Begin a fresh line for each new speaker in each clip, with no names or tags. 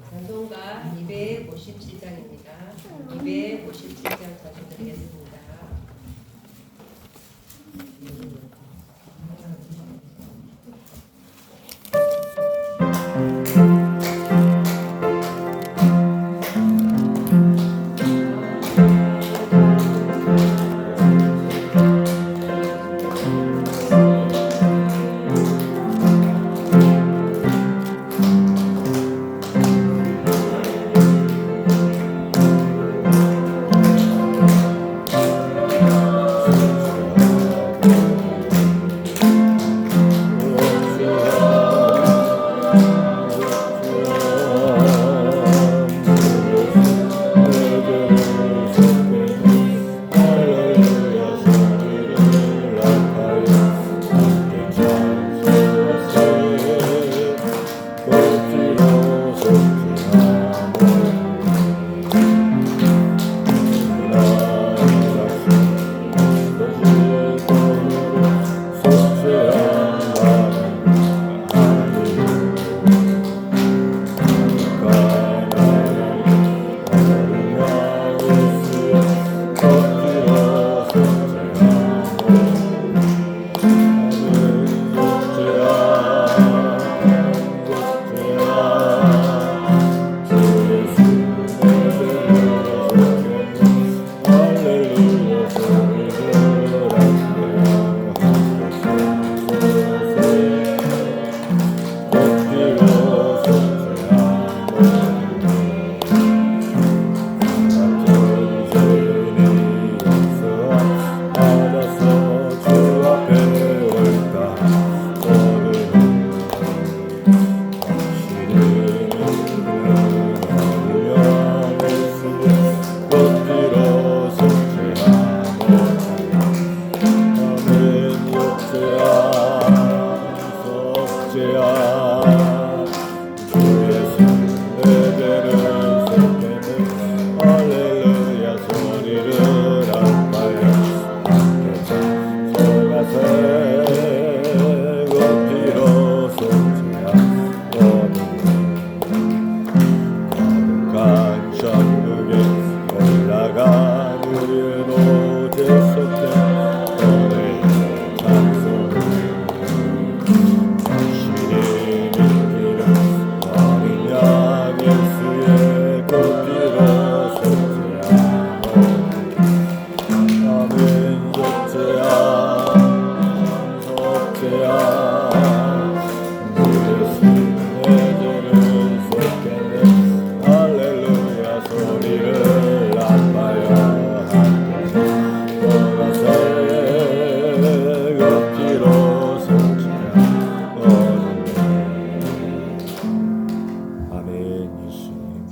찬송가 257장입니다. 257장 찬송드리겠습니다.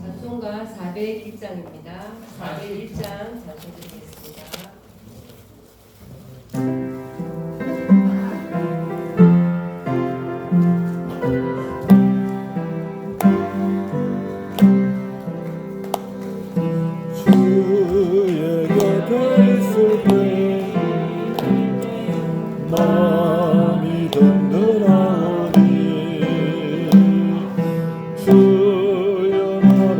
찬송가 401장입니다. 401장 찬송드리겠습니다.
주의 곁에 있을 때 마음이 든든하오니 주여 나를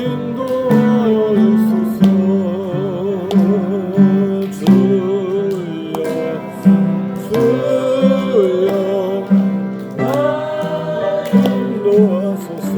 인도하여 주소서. 주여 나 인도하소서.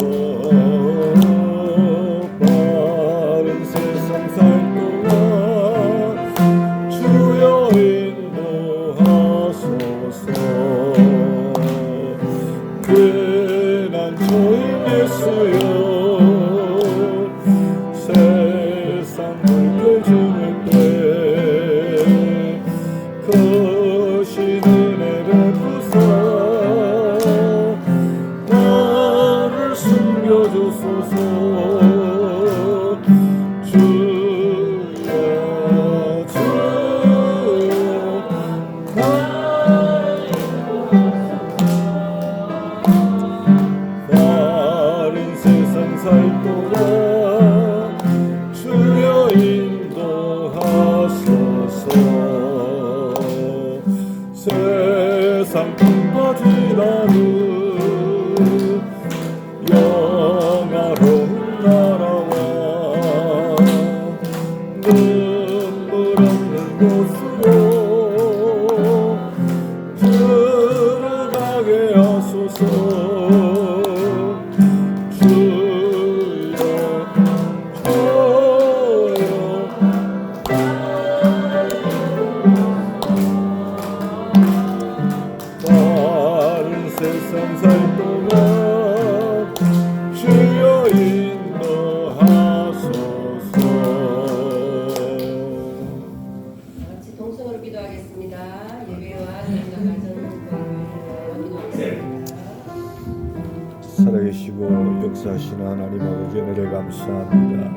역사하시는 하나님 아버지 은혜를 감사합니다.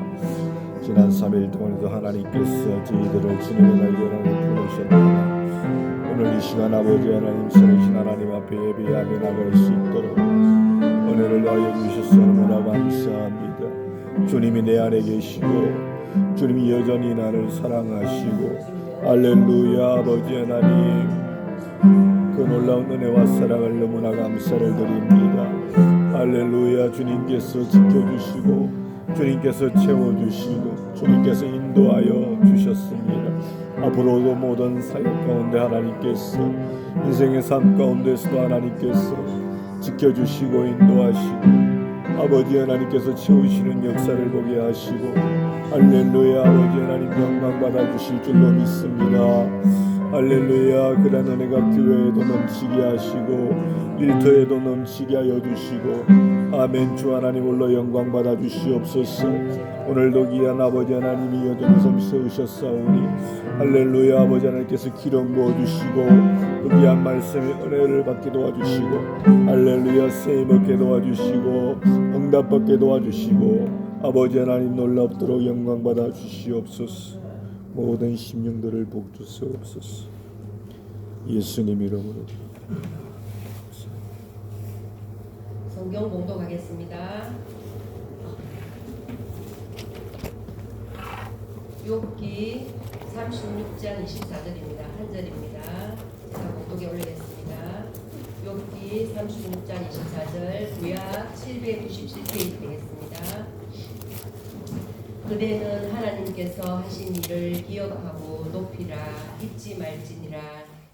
지난 3일 동안에도 하나님께서 저희들을 주님의 날개 아래 품으셨나니 오늘 이 시간 아버지 하나님 선하신 하나님 앞에 예배하며 나갈 수 있도록 은혜를 더하여 주셔서 너무나 감사합니다. 주님이 내 안에 계시고 주님이 여전히 나를 사랑하시고 할렐루야. 아버지 하나님 그 놀라운 은혜와 사랑을 너무나 감사를 드립니다. 할렐루야. 주님께서 지켜주시고 주님께서 채워주시고 주님께서 인도하여 주셨습니다. 앞으로도 모든 사역 가운데 하나님께서 인생의 삶 가운데서도 하나님께서 지켜주시고 인도하시고 아버지 하나님께서 채우시는 역사를 보게 하시고 할렐루야. 아버지 하나님 영광 받아주실 줄로 믿습니다. 할렐루야. 그런 은혜가 교회에도 넘치게 하시고 일터에도 넘치게 하여 주시고 아멘. 주 하나님 홀로 영광 받아 주시옵소서. 오늘도 귀한 아버지 하나님이 여전히 섬 세우셨사오니 할렐루야. 아버지 하나님께서 기름 부어주시고 그 귀한 말씀의 은혜를 받게 도와주시고 할렐루야. 세임 얻게 도와주시고 응답 받게 도와주시고 아버지 하나님 놀랍도록 영광 받아 주시옵소서. 모든 심령들을 복 주시옵소서. 예수님 이름으로.
성경 봉독하겠습니다. 욥기 36장 24절입니다. 한 절입니다. 제가 봉독에 올리겠습니다. 욥기 36장 24절 구약 797페이지 되겠습니다. 그대는 하나님께서 하신 일을 기억하고 높이라. 잊지 말지니라.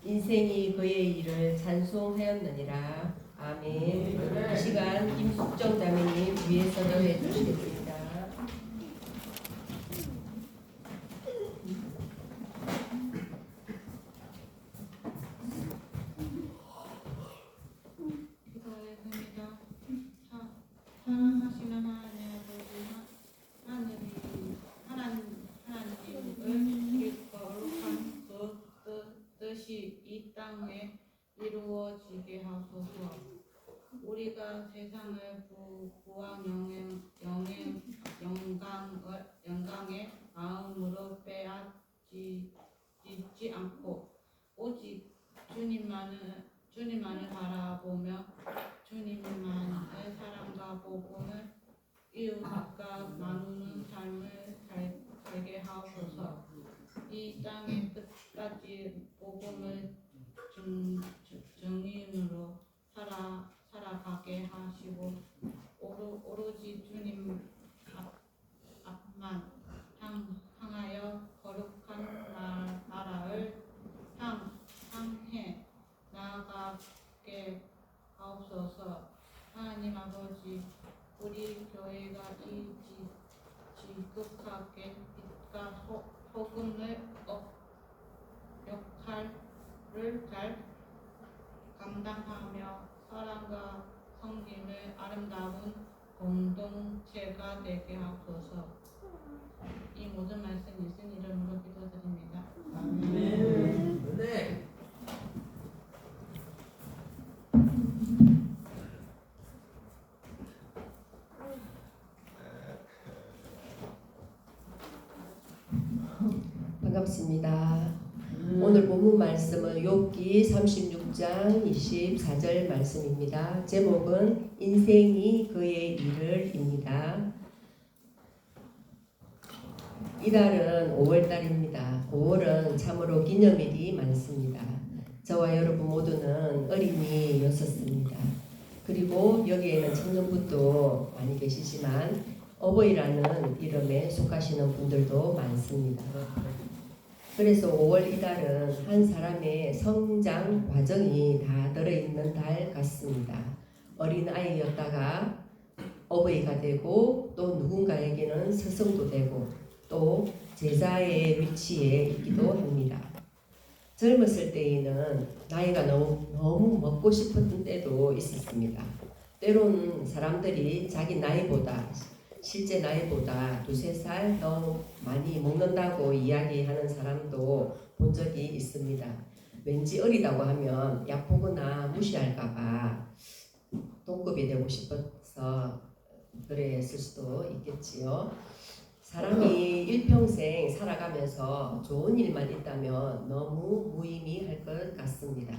인생이 그의 일을 찬송하였느니라. 아멘. 이 시간 김숙정 자매님 위에서 전해 주시겠습니다.
기도하겠습니다. 사랑하시는 하나님 아버지, 하나님을 길 거룩한 그 뜻이 이 땅에 이루어지게 하소서. 우리가 세상을 부와 영광의 마음으로 빼앗지 않고 오직 주님만을 바라보며 주님만의 사랑과 복음을 이웃과 나누는 삶을 살게 하옵소서. 이 땅의 끝까지 복음을 증인으로 살아가게 하시고 오로지 주님 앞만 향하여 거룩한 나라를 향해 나아가게 하옵소서. 하나님 아버지, 우리 교회가 이 지극하게 빛과 소금의 역할을 잘 감당하며 사랑과 섬김의 아름다운 공동체가 되게 하소서. 이 모든 말씀 예수님 이름으로 기도드립니다. 아멘.
네.
반갑습니다. 오늘 본문 말씀은 욥기 36장 24절 말씀입니다. 제목은 인생이 그의 일을입니다. 이달은 5월달입니다. 5월은 참으로 기념일이 많습니다. 저와 여러분 모두는 어린이였었습니다. 그리고 여기에는 청년분도 많이 계시지만 어버이라는 이름에 속하시는 분들도 많습니다. 그래서 5월 이달은 한 사람의 성장 과정이 다 들어있는 달 같습니다. 어린 아이였다가 어버이가 되고 또 누군가에게는 스승도 되고 또 제자의 위치에 있기도 합니다. 젊었을 때에는 나이가 너무 먹고 싶었던 때도 있었습니다. 때로는 사람들이 자기 나이보다 실제 나이보다 2-3살 더 많이 먹는다고 이야기하는 사람도 본 적이 있습니다. 왠지 어리다고 하면 약보거나 무시할까봐 동급이 되고 싶어서 그랬을 수도 있겠지요. 사람이 일평생 살아가면서 좋은 일만 있다면 너무 무의미할 것 같습니다.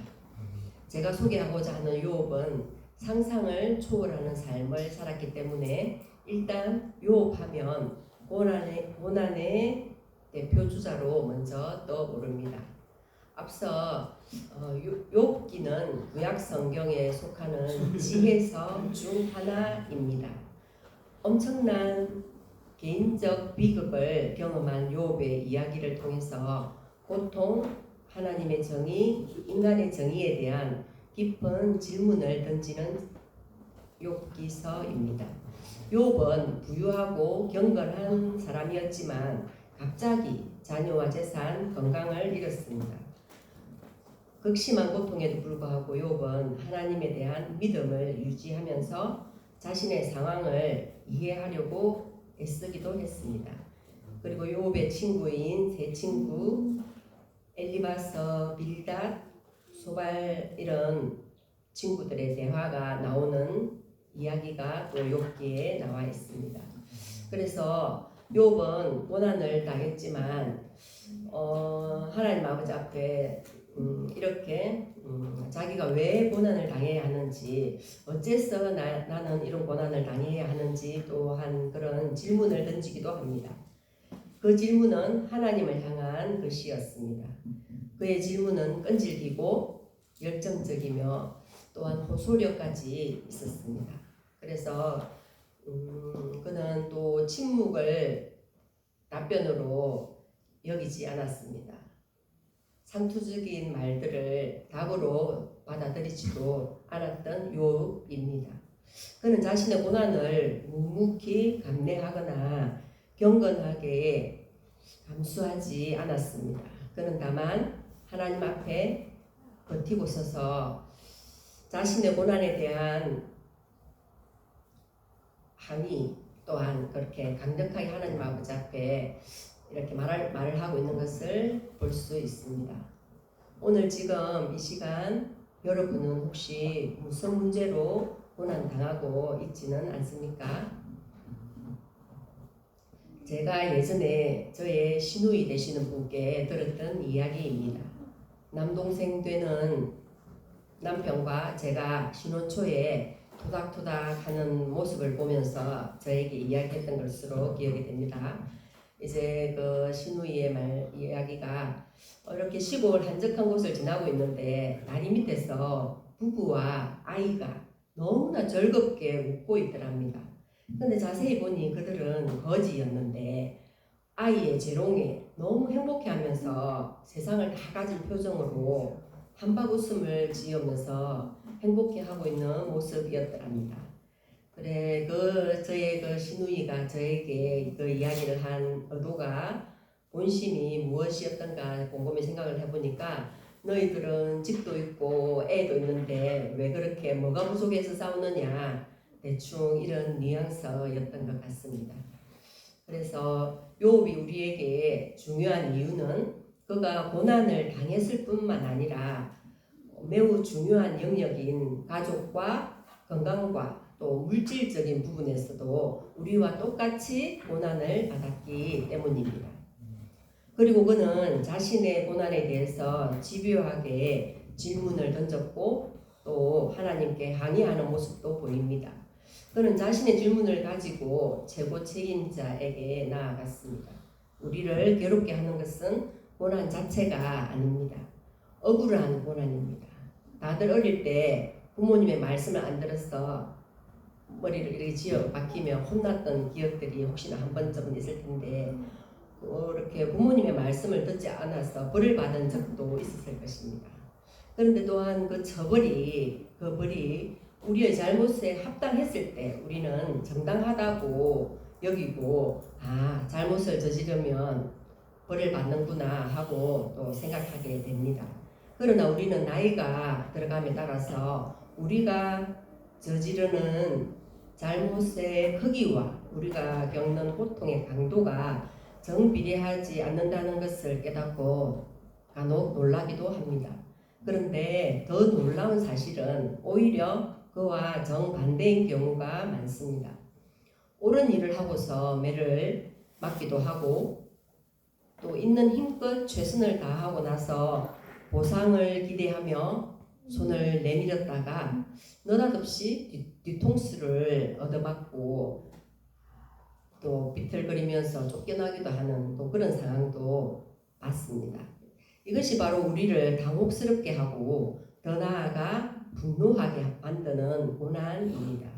제가 소개하고자 하는 욥은 상상을 초월하는 삶을 살았기 때문에 일단 욥하면 고난의 대표 주자로 먼저 떠오릅니다. 앞서 욥기는 구약 성경에 속하는 지혜서 중 하나입니다. 엄청난 개인적 비극을 경험한 욥의 이야기를 통해서 고통, 하나님의 정의, 인간의 정의에 대한 깊은 질문을 던지는 욥기서입니다. 욥은 부유하고 경건한 사람이었지만 갑자기 자녀와 재산, 건강을 잃었습니다. 극심한 고통에도 불구하고 욥은 하나님에 대한 믿음을 유지하면서 자신의 상황을 이해하려고 애쓰기도 했습니다. 그리고 욥의 친구인 세 친구 엘리바서, 빌닷, 소발 이런 친구들의 대화가 나오는 이야기가 또 욥기에 나와 있습니다. 그래서 욥은 고난을 당했지만 하나님 아버지 앞에 이렇게 자기가 왜 고난을 당해야 하는지, 어째서 나는 이런 고난을 당해야 하는지 또한 그런 질문을 던지기도 합니다. 그 질문은 하나님을 향한 것이었습니다. 그의 질문은 끈질기고 열정적이며 또한 호소력까지 있었습니다. 그래서 그는 또 침묵을 답변으로 여기지 않았습니다. 상투적인 말들을 답으로 받아들이지도 않았던 욥입니다. 그는 자신의 고난을 묵묵히 감내하거나 경건하게 감수하지 않았습니다. 그는 다만 하나님 앞에 버티고 서서 자신의 고난에 대한 항의 또한 그렇게 강력하게 하나님 아버지 앞에 이렇게 말을 하고 있는 것을 볼 수 있습니다. 오늘 지금 이 시간 여러분은 혹시 무슨 문제로 고난 당하고 있지는 않습니까? 제가 예전에 저의 시누이 되시는 분께 들었던 이야기입니다. 남동생 되는 남편과 제가 신혼 초에 토닥토닥 하는 모습을 보면서 저에게 이야기했던 것으로 기억이 됩니다. 이제 그 시누이의 이야기가 이렇게 시골 한적한 곳을 지나고 있는데 다리 밑에서 부부와 아이가 너무나 즐겁게 웃고 있더랍니다. 근데 자세히 보니 그들은 거지였는데 아이의 재롱에 너무 행복해하면서 세상을 다 가진 표정으로 한박 웃음을 지으면서 행복해하고 있는 모습이었더랍니다. 그래, 저의 그 시누이가 저에게 그 이야기를 한 의도가 본심이 무엇이었던가 곰곰이 생각을 해보니까 너희들은 집도 있고 애도 있는데 왜 그렇게 뭐가 부족해서 싸우느냐, 대충 이런 뉘앙스였던 것 같습니다. 그래서 욥이 우리에게 중요한 이유는 그가 고난을 당했을 뿐만 아니라 매우 중요한 영역인 가족과 건강과 또 물질적인 부분에서도 우리와 똑같이 고난을 받았기 때문입니다. 그리고 그는 자신의 고난에 대해서 집요하게 질문을 던졌고 또 하나님께 항의하는 모습도 보입니다. 그는 자신의 질문을 가지고 최고 책임자에게 나아갔습니다. 우리를 괴롭게 하는 것은 고난 자체가 아닙니다. 억울한 고난입니다. 다들 어릴 때 부모님의 말씀을 안 들어서 머리를 이렇게 지어 박히며 혼났던 기억들이 혹시나 한 번쯤은 있을 텐데 이렇게 부모님의 말씀을 듣지 않아서 벌을 받은 적도 있었을 것입니다. 그런데 또한 그 벌이 우리의 잘못에 합당했을 때 우리는 정당하다고 여기고 잘못을 저지르면 벌을 받는구나 하고 또 생각하게 됩니다. 그러나 우리는 나이가 들어감에 따라서 우리가 저지르는 잘못의 크기와 우리가 겪는 고통의 강도가 정비례하지 않는다는 것을 깨닫고 간혹 놀라기도 합니다. 그런데 더 놀라운 사실은 오히려 그와 정반대인 경우가 많습니다. 옳은 일을 하고서 매를 맞기도 하고 또 있는 힘껏 최선을 다하고 나서 보상을 기대하며 손을 내밀었다가 느닷없이 뒤통수를 얻어맞고 또 비틀거리면서 쫓겨나기도 하는 또 그런 상황도 봤습니다. 이것이 바로 우리를 당혹스럽게 하고 더 나아가 분노하게 만드는 고난입니다.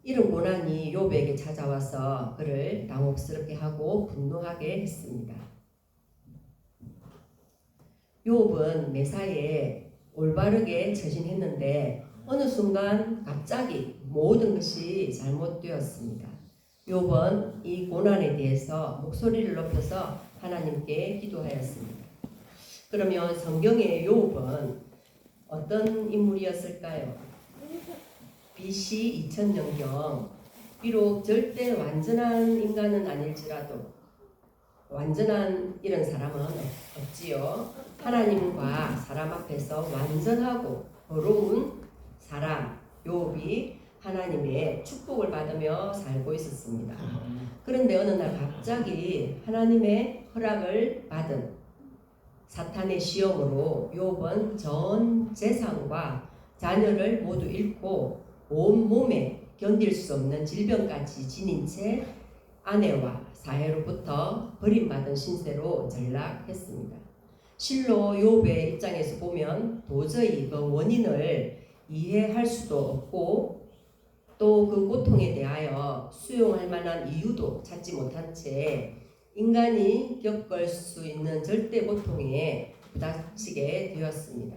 이런 고난이 욥에게 찾아와서 그를 당혹스럽게 하고 분노하게 했습니다. 욥은 매사에 올바르게 처신했는데 어느 순간 갑자기 모든 것이 잘못되었습니다. 욥은 이 고난에 대해서 목소리를 높여서 하나님께 기도하였습니다. 그러면 성경의 욥은 어떤 인물이었을까요? BC 2000년경 비록 절대 완전한 인간은 아닐지라도 완전한 이런 사람은 없지요. 하나님과 사람 앞에서 완전하고 거룩한 사람 욥이 하나님의 축복을 받으며 살고 있었습니다. 그런데 어느 날 갑자기 하나님의 허락을 받은 사탄의 시험으로 욥은 전 재산과 자녀를 모두 잃고 온 몸에 견딜 수 없는 질병까지 지닌 채 아내와 사해로부터 버림받은 신세로 전락했습니다. 실로 욥의 입장에서 보면 도저히 그 원인을 이해할 수도 없고 또 그 고통에 대하여 수용할 만한 이유도 찾지 못한 채 인간이 겪을 수 있는 절대 고통에 부닥치게 되었습니다.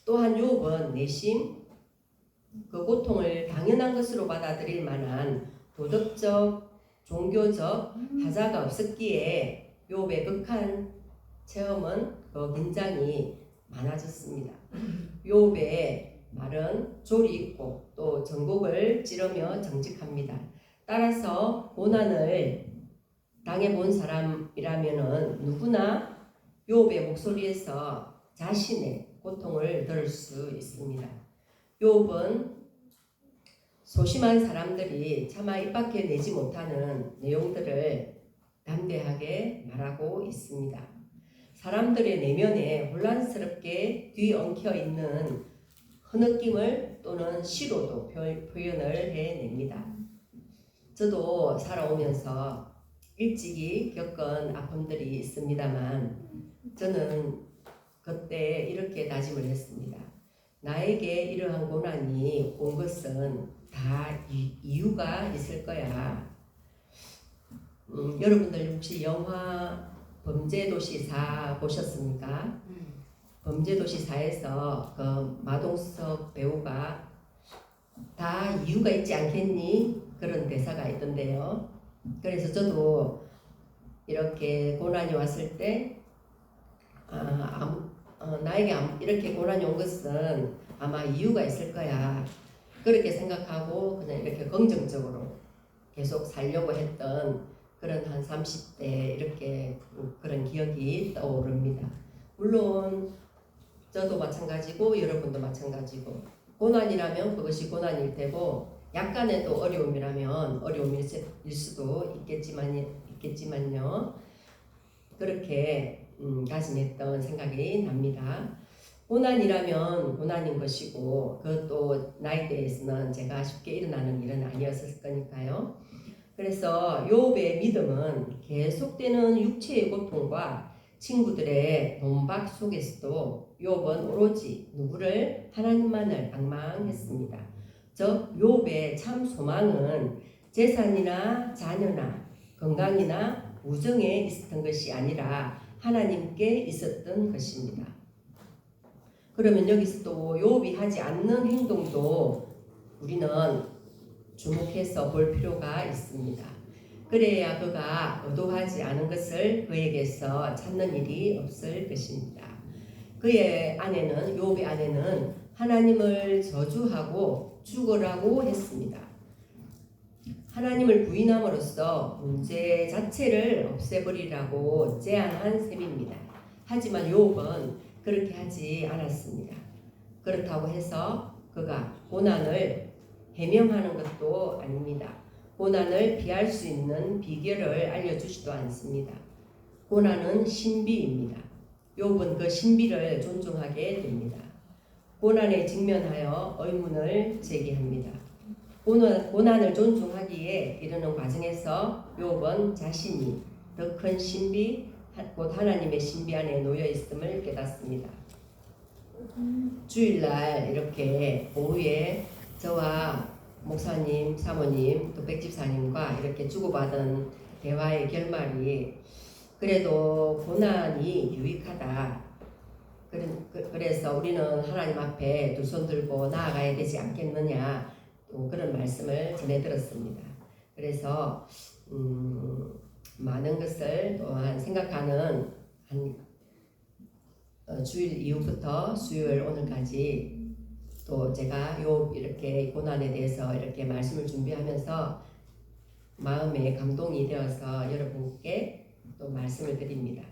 또한 욥은 내심 그 고통을 당연한 것으로 받아들일 만한 도덕적, 종교적 하자가 없었기에 욥의 극한 체험은 그 긴장이 많아졌습니다. 욥의 말은 조리 있고 또 전곡을 찌르며 정직합니다. 따라서 고난을 당해본 사람이라면은 누구나 욥의 목소리에서 자신의 고통을 들을 수 있습니다. 욥은 소심한 사람들이 차마 입 밖에 내지 못하는 내용들을 담대하게 말하고 있습니다. 사람들의 내면에 혼란스럽게 뒤엉켜 있는 흐느낌을 또는 시로도 표현을 해냅니다. 저도 살아오면서 일찍이 겪은 아픔들이 있습니다만 저는 그때 이렇게 다짐을 했습니다. 나에게 이러한 고난이 온 것은 다 이유가 있을 거야. 여러분들 혹시 영화 범죄도시 4 보셨습니까? 범죄도시 4에서 그 마동석 배우가 다 이유가 있지 않겠니? 그런 대사가 있던데요. 그래서 저도 이렇게 고난이 왔을 때 나에게 이렇게 고난이 온 것은 아마 이유가 있을 거야. 그렇게 생각하고 그냥 이렇게 긍정적으로 계속 살려고 했던 그런 한 30대 이렇게 그런 기억이 떠오릅니다. 물론 저도 마찬가지고 여러분도 마찬가지고 고난이라면 그것이 고난일 테고 약간의 또 어려움이라면 어려움일 수도 있겠지만요. 그렇게 다짐했던 생각이 납니다. 고난이라면 고난인 것이고 그것도 나이대에서는 제가 쉽게 일어나는 일은 아니었을 거니까요. 그래서 욥의 믿음은 계속되는 육체의 고통과 친구들의 돈박 속에서도 욥은 오로지 누구를 하나님만을 방망했습니다. 즉 욥의 참 소망은 재산이나 자녀나 건강이나 우정에 있었던 것이 아니라 하나님께 있었던 것입니다. 그러면 여기서 또 욥이 하지 않는 행동도 우리는 주목해서 볼 필요가 있습니다. 그래야 그가 의도하지 않은 것을 그에게서 찾는 일이 없을 것입니다. 그의 아내는 욥의 아내는 하나님을 저주하고 죽으라고 했습니다. 하나님을 부인함으로써 문제 자체를 없애버리라고 제안한 셈입니다. 하지만 욥은 그렇게 하지 않았습니다. 그렇다고 해서 그가 고난을 해명하는 것도 아닙니다. 고난을 피할 수 있는 비결을 알려주지도 않습니다. 고난은 신비입니다. 욥은 그 신비를 존중하게 됩니다. 고난에 직면하여 의문을 제기합니다. 고난을 존중하기에 이르는 과정에서 욥은 자신이 더 큰 신비, 곧 하나님의 신비 안에 놓여 있음을 깨닫습니다. 주일날 이렇게 오후에 저와 목사님, 사모님, 또 백집사님과 이렇게 주고받은 대화의 결말이 그래도 고난이 유익하다. 그래서 우리는 하나님 앞에 두 손 들고 나아가야 되지 않겠느냐, 또 그런 말씀을 전해 들었습니다. 그래서 많은 것을 또한 생각하는 주일 이후부터 수요일 오늘까지 또 제가 욥 이렇게 고난에 대해서 이렇게 말씀을 준비하면서 마음에 감동이 되어서 여러분께 또 말씀을 드립니다.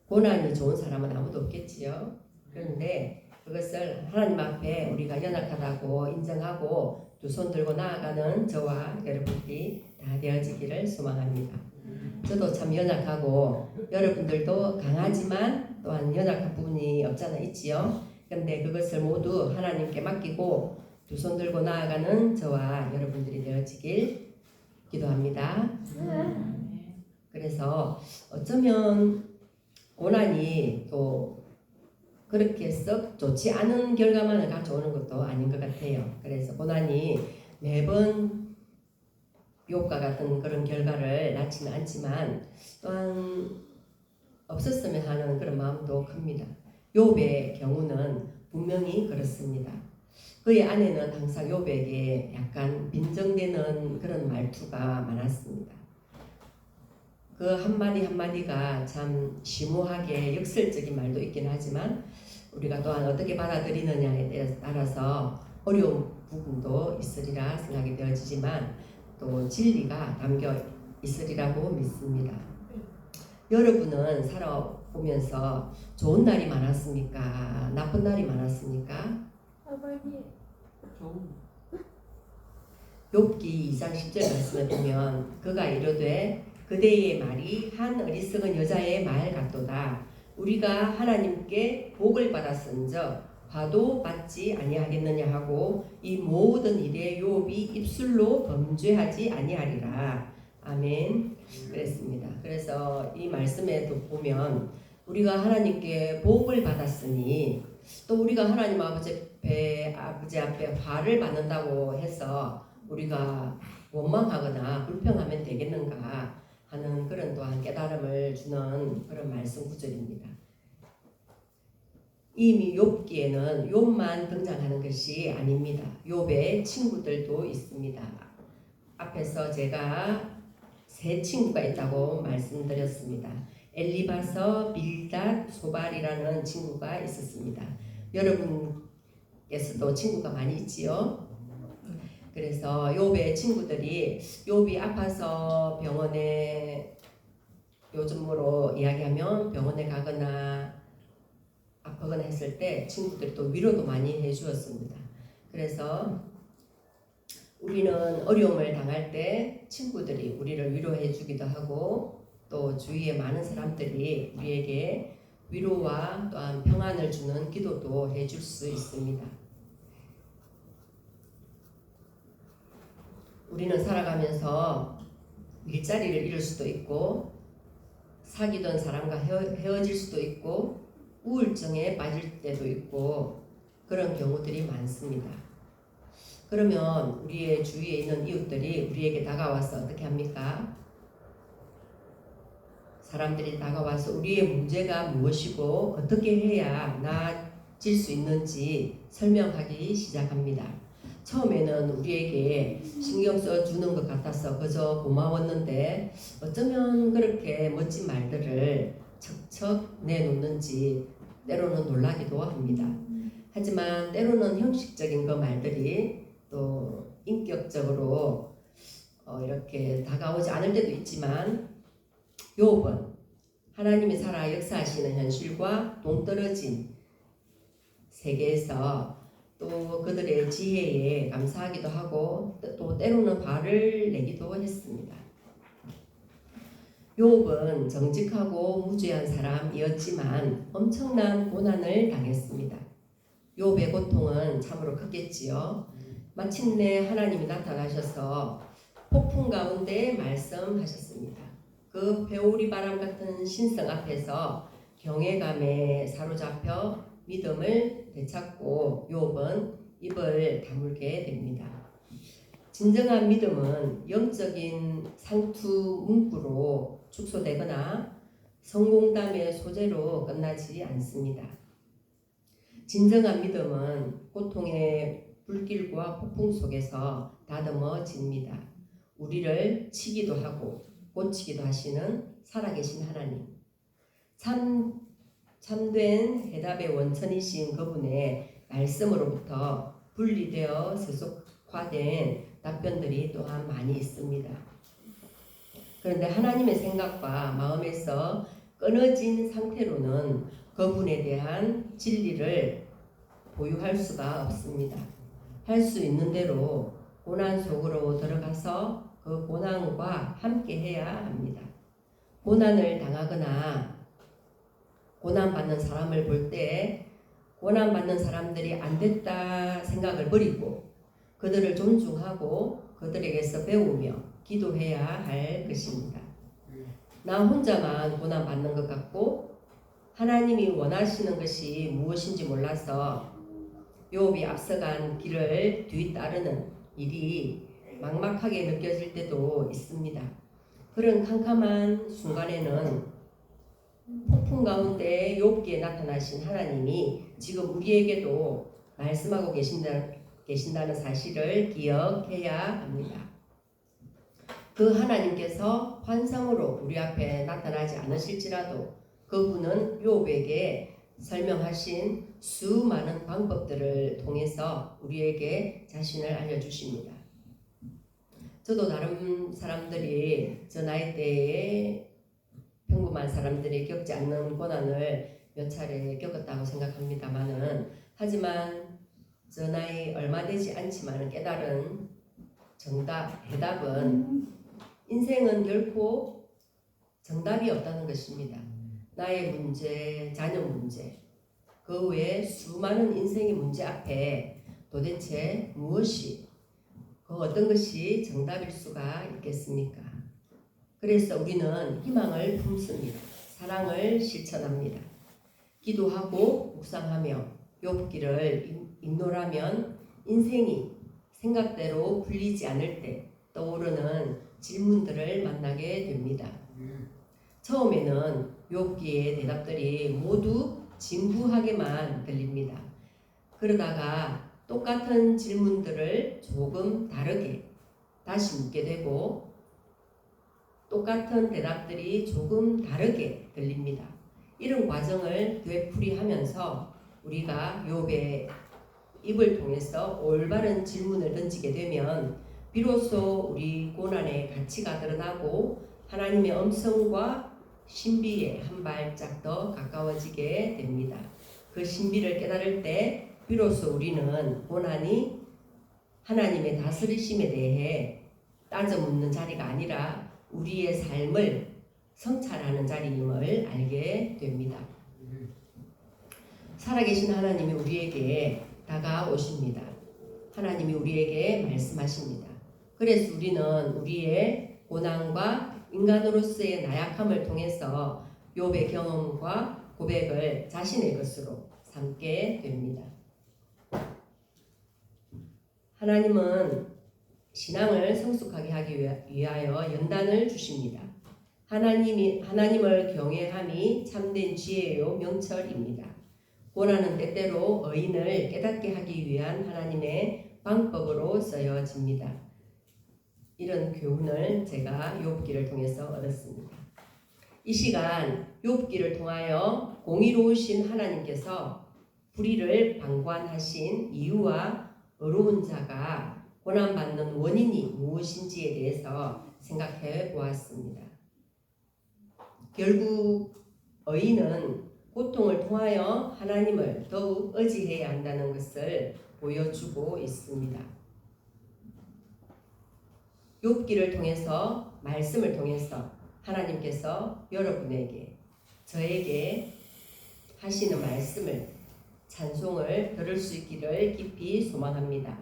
고난이 좋은 사람은 아무도 없겠지요. 그런데 그것을 하나님 앞에 우리가 연약하다고 인정하고 두 손 들고 나아가는 저와 여러분들이 다 되어지기를 소망합니다. 저도 참 연약하고 여러분들도 강하지만 또한 연약한 부분이 없잖아 있지요. 근데 그것을 모두 하나님께 맡기고 두 손 들고 나아가는 저와 여러분들이 되어지길 기도합니다. 그래서 어쩌면 고난이 또 그렇게 썩 좋지 않은 결과만을 가져오는 것도 아닌 것 같아요. 그래서 고난이 매번 욥과 같은 그런 결과를 낳지는 않지만 또한 없었으면 하는 그런 마음도 큽니다. 욥의 경우는 분명히 그렇습니다. 그의 아내는 항상 욥에게 약간 빈정대는 그런 말투가 많았습니다. 그 한마디 한마디가 참 심오하게 역설적인 말도 있긴 하지만 우리가 또한 어떻게 받아들이느냐에 따라서 어려운 부분도 있으리라 생각이 되어지지만 또 진리가 담겨 있으리라고 믿습니다. 여러분은 살아오면서 좋은 날이 많았습니까? 나쁜 날이 많았습니까? 욥기 2장 10절 말씀을 보면 그가 이르되 그대의 말이 한 어리석은 여자의 말 같도다. 우리가 하나님께 복을 받았은즉 화도 받지 아니하겠느냐 하고 이 모든 일에 욥이 입술로 범죄하지 아니하리라. 아멘. 그랬습니다. 그래서 이 말씀에도 보면 우리가 하나님께 복을 받았으니 또 우리가 하나님 아버지 앞에 화를 받는다고 해서 우리가 원망하거나 불평하면 되겠는가 하는 그런 또한 깨달음을 주는 그런 말씀 구절입니다. 이미 욥기에는 욥만 등장하는 것이 아닙니다. 욥의 친구들도 있습니다. 앞에서 제가 세 친구가 있다고 말씀드렸습니다. 엘리바서, 빌닷, 소발이라는 친구가 있었습니다. 여러분께서도 친구가 많이 있지요? 그래서 욥의 친구들이 욥이 아파서 병원에 요즘으로 이야기하면 병원에 가거나 아프거나 했을 때 친구들이 또 위로도 많이 해주었습니다. 그래서 우리는 어려움을 당할 때 친구들이 우리를 위로해 주기도 하고 또 주위에 많은 사람들이 우리에게 위로와 또한 평안을 주는 기도도 해줄 수 있습니다. 우리는 살아가면서 일자리를 잃을 수도 있고 사귀던 사람과 헤어질 수도 있고 우울증에 빠질 때도 있고 그런 경우들이 많습니다. 그러면 우리의 주위에 있는 이웃들이 우리에게 다가와서 어떻게 합니까? 사람들이 다가와서 우리의 문제가 무엇이고 어떻게 해야 나아질 수 있는지 설명하기 시작합니다. 처음에는 우리에게 신경 써주는 것 같아서 그저 고마웠는데 어쩌면 그렇게 멋진 말들을 척척 내놓는지 때로는 놀라기도 합니다. 하지만 때로는 형식적인 그 말들이 또 인격적으로 이렇게 다가오지 않을 때도 있지만 욥은 하나님이 살아 역사하시는 현실과 동떨어진 세계에서 또 그들의 지혜에 감사하기도 하고 또 때로는 화를 내기도 했습니다. 욥은 정직하고 무죄한 사람이었지만 엄청난 고난을 당했습니다. 욥의 고통은 참으로 컸겠지요. 마침내 하나님이 나타나셔서 폭풍 가운데 말씀하셨습니다. 그 회오리 바람 같은 신성 앞에서 경외감에 사로잡혀 믿음을 되찾고 욥은 입을 다물게 됩니다. 진정한 믿음은 영적인 상투 문구로 축소되거나 성공담의 소재로 끝나지 않습니다. 진정한 믿음은 고통의 불길과 폭풍 속에서 다듬어집니다. 우리를 치기도 하고 고치기도 하시는 살아계신 하나님, 참된 해답의 원천이신 그분의 말씀으로부터 분리되어 세속화된 답변들이 또한 많이 있습니다. 그런데 하나님의 생각과 마음에서 끊어진 상태로는 그분에 대한 진리를 보유할 수가 없습니다. 할 수 있는 대로 고난 속으로 들어가서 그 고난과 함께 해야 합니다. 고난을 당하거나 고난받는 사람을 볼 때 고난받는 사람들이 안 됐다 생각을 버리고 그들을 존중하고 그들에게서 배우며 기도해야 할 것입니다. 나 혼자만 고난받는 것 같고 하나님이 원하시는 것이 무엇인지 몰라서 욥이 앞서간 길을 뒤따르는 일이 막막하게 느껴질 때도 있습니다. 그런 캄캄한 순간에는 폭풍 가운데 욥기에 나타나신 하나님이 지금 우리에게도 말씀하고 계신다는 사실을 기억해야 합니다. 그 하나님께서 환상으로 우리 앞에 나타나지 않으실지라도 그분은 욥에게 설명하신 수많은 방법들을 통해서 우리에게 자신을 알려주십니다. 저도 다른 사람들이 저 나이대에 평범한 사람들이 겪지 않는 고난을 몇 차례 겪었다고 생각합니다만은 하지만 저 나이 얼마 되지 않지만 깨달은 해답은 인생은 결코 정답이 없다는 것입니다. 나의 문제, 자녀 문제, 그 외에 수많은 인생의 문제 앞에 도대체 무엇이, 그 어떤 것이 정답일 수가 있겠습니까? 그래서 우리는 희망을 품습니다. 사랑을 실천합니다. 기도하고 묵상하며 욥기를 읽노라면 인생이 생각대로 풀리지 않을 때 떠오르는 질문들을 만나게 됩니다. 처음에는 욥기의 대답들이 모두 진부하게만 들립니다. 그러다가 똑같은 질문들을 조금 다르게 다시 묻게 되고 똑같은 대답들이 조금 다르게 들립니다. 이런 과정을 되풀이하면서 우리가 욥의 입을 통해서 올바른 질문을 던지게 되면 비로소 우리 고난의 가치가 드러나고 하나님의 음성과 신비에 한 발짝 더 가까워지게 됩니다. 그 신비를 깨달을 때 비로소 우리는 고난이 하나님의 다스리심에 대해 따져 묻는 자리가 아니라 우리의 삶을 성찰하는 자리임을 알게 됩니다. 살아계신 하나님이 우리에게 다가오십니다. 하나님이 우리에게 말씀하십니다. 그래서 우리는 우리의 고난과 인간으로서의 나약함을 통해서 욥의 경험과 고백을 자신의 것으로 삼게 됩니다. 하나님은 신앙을 성숙하게 하기 위하여 연단을 주십니다. 하나님을 경외함이 참된 지혜요 명철입니다. 고난은 때때로 의인을 깨닫게 하기 위한 하나님의 방법으로 쓰여집니다. 이런 교훈을 제가 욥기를 통해서 얻었습니다. 이 시간 욥기를 통하여 공의로우신 하나님께서 불의를 방관하신 이유와 어려운 자가 고난받는 원인이 무엇인지에 대해서 생각해 보았습니다. 결국 의인은 고통을 통하여 하나님을 더욱 의지해야 한다는 것을 보여주고 있습니다. 욥기를 통해서 말씀을 통해서 하나님께서 여러분에게 저에게 하시는 말씀을 찬송을 들을 수 있기를 깊이 소망합니다.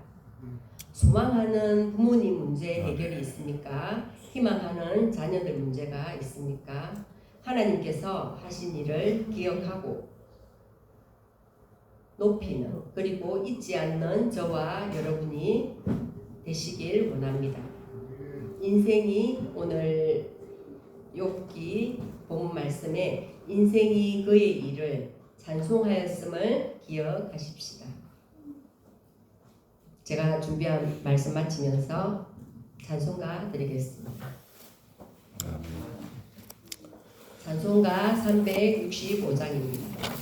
소망하는 부모님 문제 해결이 있습니까? 희망하는 자녀들 문제가 있습니까? 하나님께서 하신 일을 기억하고 높이는 그리고 잊지 않는 저와 여러분이 되시길 원합니다. 인생이 오늘 욥기 본문 말씀에 인생이 그의 일을 찬송하였음을 기억하십시다. 제가 준비한 말씀 마치면서 찬송가 드리겠습니다. 찬송가 365장입니다.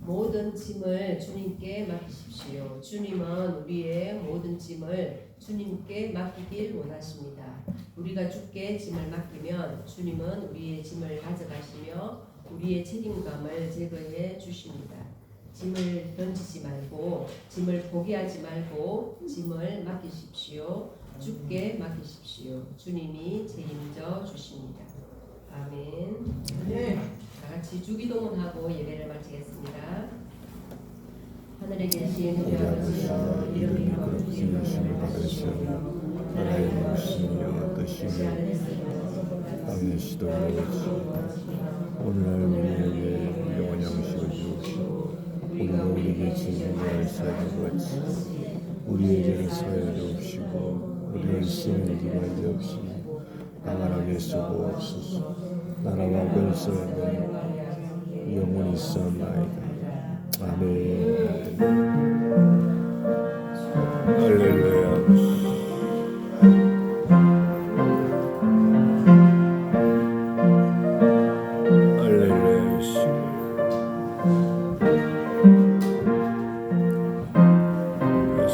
모든 짐을 주님께 맡기십시오. 주님은 우리의 모든 짐을 주님께 맡기길 원하십니다. 우리가 주께 짐을 맡기면 주님은 우리의 짐을 가져가시며 우리의 책임감을 제거해 주십니다. 짐을 던지지 말고 짐을 포기하지 말고 짐을 맡기십시오. 주께 맡기십시오. 주님이 책임져 주십니다. 아멘. 네. 다 같이 주기도문하고 예배를 마치겠습니다. 하늘에 계신 우리 아버지여, 이름이 거룩히 여김을 받으시오며 나라의 이루시며 뜻이
땅의 시도를 오늘날 우리에게 영원 양식을 주옵시고 우리가 우리에게 지은 죄를 사하여 같이 우리의 죄를 사하여 주옵시고 우리를 시험에 들게 하지 없시고 나가라게 쓰옵소서. 나라와 권세는 영원히 있사옵나이다. 아멘. 할렐루야.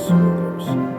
수밖에 없습니다.